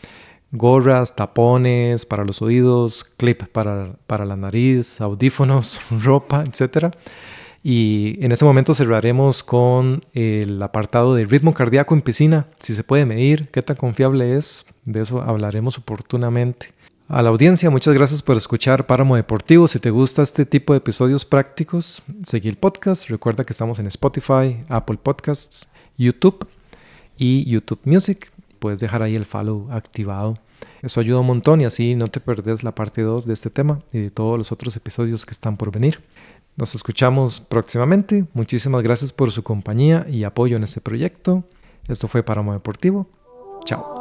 gorras, tapones para los oídos, clip para la nariz, audífonos, ropa, etc. Y en ese momento cerraremos con el apartado de ritmo cardíaco en piscina, si se puede medir, qué tan confiable es, de eso hablaremos oportunamente. A la audiencia, muchas gracias por escuchar Páramo Deportivo. Si te gusta este tipo de episodios prácticos, seguí el podcast. Recuerda que estamos en Spotify, Apple Podcasts, YouTube y YouTube Music. Puedes dejar ahí el follow activado. Eso ayuda un montón y así no te perdes la parte 2 de este tema y de todos los otros episodios que están por venir. Nos escuchamos próximamente. Muchísimas gracias por su compañía y apoyo en este proyecto. Esto fue Páramo Deportivo. Chao.